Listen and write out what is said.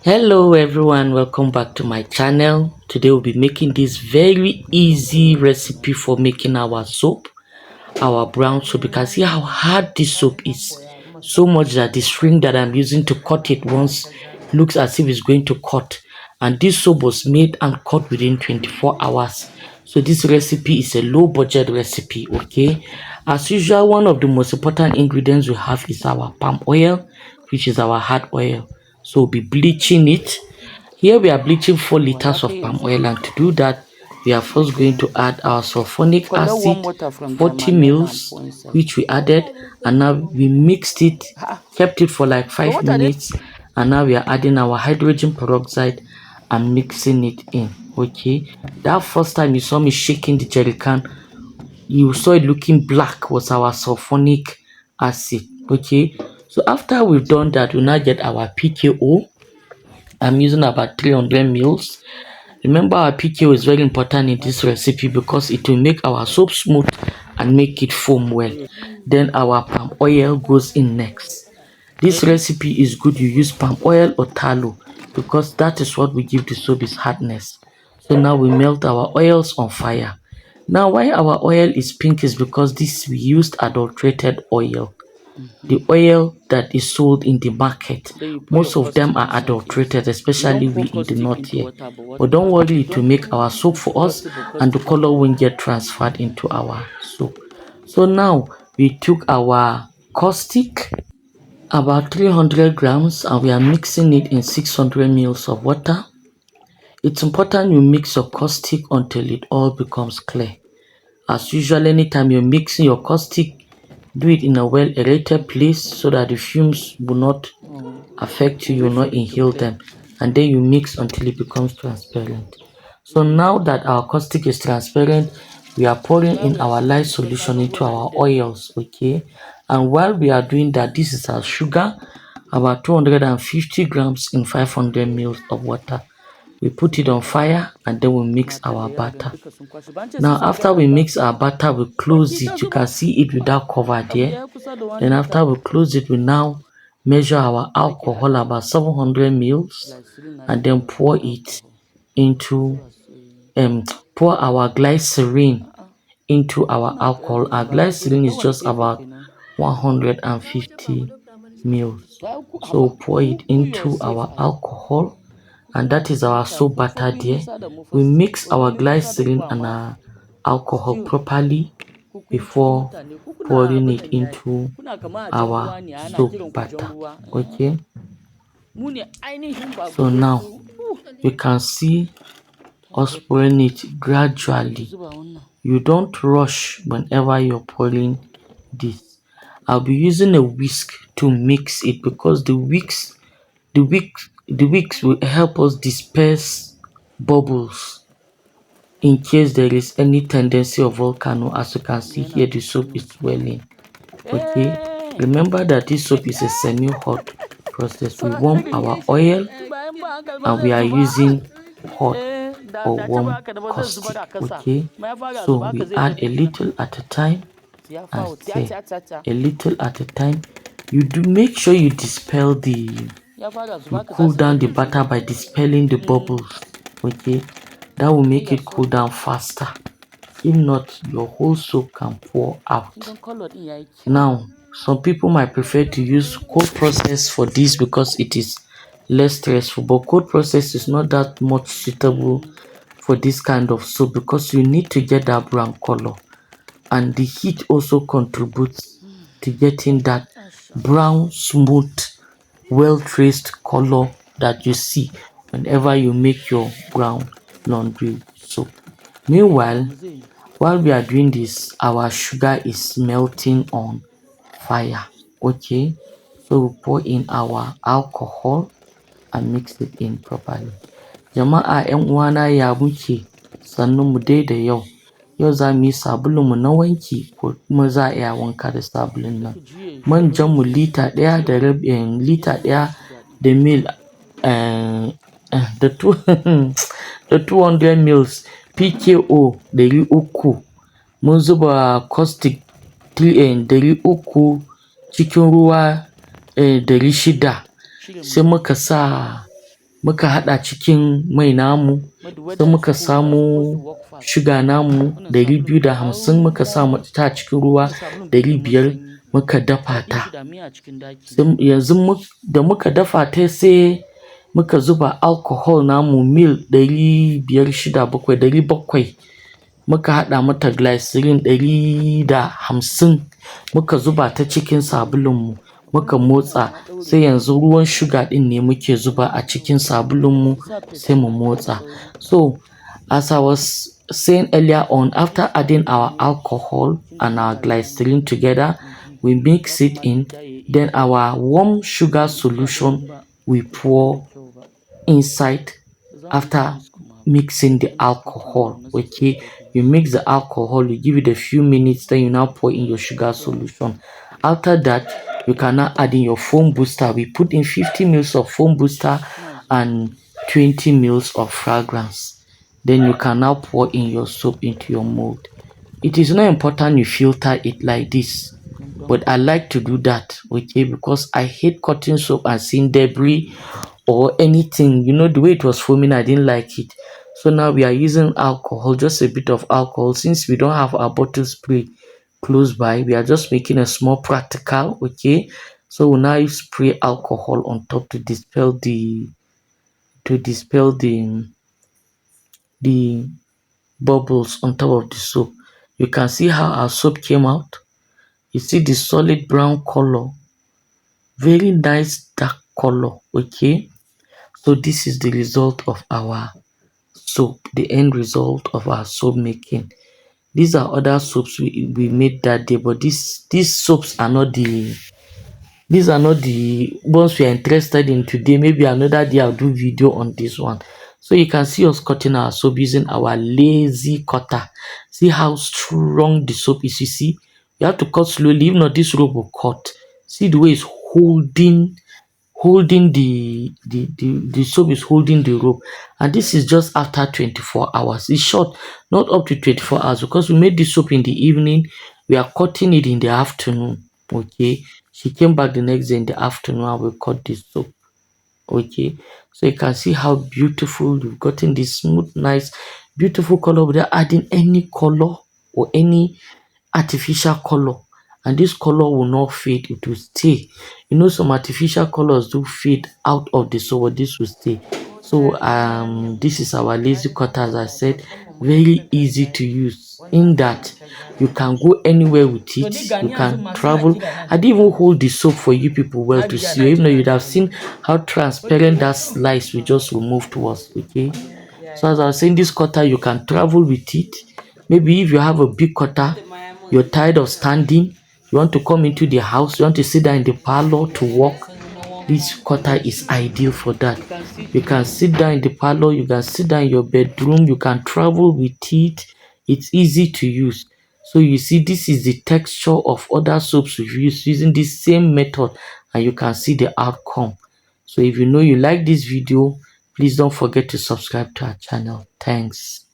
Hello everyone, welcome back to my channel. Today we'll be making this very easy recipe for making our soap, our brown soap. You can see how hard this soap is, so much that the string that I'm using to cut it once looks as if it's going to cut, and this soap was made and cut within 24 hours. So this recipe is a low budget recipe. Okay, as usual, one of the most important ingredients we have is our palm oil, which is our hard oil. So we'll be bleaching it. Here we are bleaching 4 liters of palm oil, and to do that we are first going to add our sulfonic acid 40 mils, which we added, and now we mixed it, kept it for like 5 minutes, and now we are adding our hydrogen peroxide and mixing it in. Okay, that first time you saw me shaking the jerry can, you saw it looking black, was our sulfonic acid. Okay, so after we've done that, we now get our pko. I'm using about 300 mils. Remember, our PKO is very important in this recipe because it will make our soap smooth and make it foam well. Then our palm oil goes in next. This recipe is good you use palm oil or tallow because that is what will give the soap its hardness. So now we melt our oils on fire. Now why our oil is pink is because this we used adulterated oil. The oil that is sold in the market, most of them are adulterated, especially we in the north here. But don't worry, it will make our soap for us and the color won't get transferred into our soap. So now we took our caustic, about 300 grams, and we are mixing it in 600 mils of water. It's important you mix your caustic until it all becomes clear. As usual, anytime you're mixing your caustic, do it in a well aerated place so that the fumes will not affect you, will not inhale them, and then you mix until it becomes transparent. So now that our caustic is transparent, we are pouring in our light solution into our oils. Okay, and while we are doing that, this is our sugar, about 250 grams in 500 mils of water. We put it on fire and then we mix our batter. Now after we mix our batter, we close it. You can see it without cover there. Then after we close it, we now measure our alcohol about 700 mils and then pour it into pour our glycerin into our alcohol. Our glycerin is just about 150 mils. So pour it into our alcohol, and that is our soap batter there. We mix our glycerin and our alcohol properly before pouring it into our soap batter. Okay, so now you can see us pouring it gradually. You don't rush whenever you're pouring this. I'll be using a whisk to mix it because the wicks will help us disperse bubbles in case there is any tendency of volcano. As you can see here, the soap is swelling. Okay, remember that this soap is a semi-hot process. We warm our oil and we are using hot or warm caustic. Okay, so we add a little at a time and stir a little at a time. You do make sure you dispel you cool down the batter by dispelling the bubbles. Okay, that will make it cool down faster. If not, your whole soap can pour out. Now some people might prefer to use cold process for this because it is less stressful, but cold process is not that much suitable for this kind of soap because you need to get that brown color, and the heat also contributes to getting that brown, smooth, well traced color that you see whenever you make your brown laundry soap. Meanwhile, while we are doing this, our sugar is melting on fire. Okay, so we pour in our alcohol and mix it in properly. Jama'a 'yan uwana, ya muke? Sannunmu dai da yau. Yau za mu yi sabulunmu na wanki ko kuma za a iya wanka da sabulun nan. Manjanmu lita ɗaya da lita ɗaya da mil da 200 mils, PKO 300. Mun zuba caustic 300 cikin ruwa 600. Sai muka sa muka haɗa cikin mai namu, sai muka samu suga namu 250 muka sa ta cikin ruwa 500 muka dafa ta. Yanzu da muka dafa ta sai muka zuba alcohol namu mil 500, 6, 7, 700 muka haɗa mata glycerin 150 muka zuba ta cikin sabulunmu muka motsa, sai yanzu ruwan suga ɗin ne muke zuba a cikin sabulunmu sai mu motsa. So as I was saying earlier on, after adding our alcohol and our glycerin together, we mix it in, then our warm sugar solution we pour inside after mixing the alcohol. Okay, you mix the alcohol, you give it a few minutes, then you now pour in your sugar solution. After that, you can now add in your foam booster. We put in 50 ml of foam booster and 20 ml of fragrance. Then you can now pour in your soap into your mold. It is not important you filter it like this, but I like to do that, okay, because I hate cutting soap and seeing debris or anything. You know, the way it was foaming, I didn't like it. So now we are using alcohol, just a bit of alcohol. Since we don't have our bottle spray close by, we are just making a small practical, okay. So we now spray alcohol on top to dispel the bubbles on top of the soap. You can see how our soap came out. You see the solid brown color, very nice dark color, okay. So this is the result of our soap, the end result of our soap making. These are other soaps we made that day, but these soaps are not the ones we are interested in today. Maybe another day I'll do video on this one. So you can see us cutting our soap using our lazy cutter. See how strong the soap is. You see, you have to cut slowly, if not this rope will cut. See the way it's holding the soap is holding the rope, and this is just after 24 hours. It's short, not up to 24 hours, because we made this soap in the evening. We are cutting it in the afternoon, okay. She came back the next day in the afternoon and we cut this soap, okay. So you can see how beautiful we've gotten this smooth, nice, beautiful color without adding any color or any artificial color. And this color will not fade, it will stay. You know, some artificial colors do fade out of the soap, but this will stay. So this is our lazy cutter. As I said, very easy to use in that you can go anywhere with it, you can travel. I didn't even hold the soap for you people well to see, even though you'd have seen how transparent that slice we just removed was, okay. So as I was saying, this cutter, you can travel with it. Maybe if you have a big cutter, you're tired of standing, you want to come into the house, you want to sit down in the parlor to work, this cutter is ideal for that. You can sit down in the parlor, you can sit down in your bedroom, you can travel with it. It's easy to use. So you see, this is the texture of other soaps we've used using this same method, and you can see the outcome. So if you know you like this video, please don't forget to subscribe to our channel. Thanks.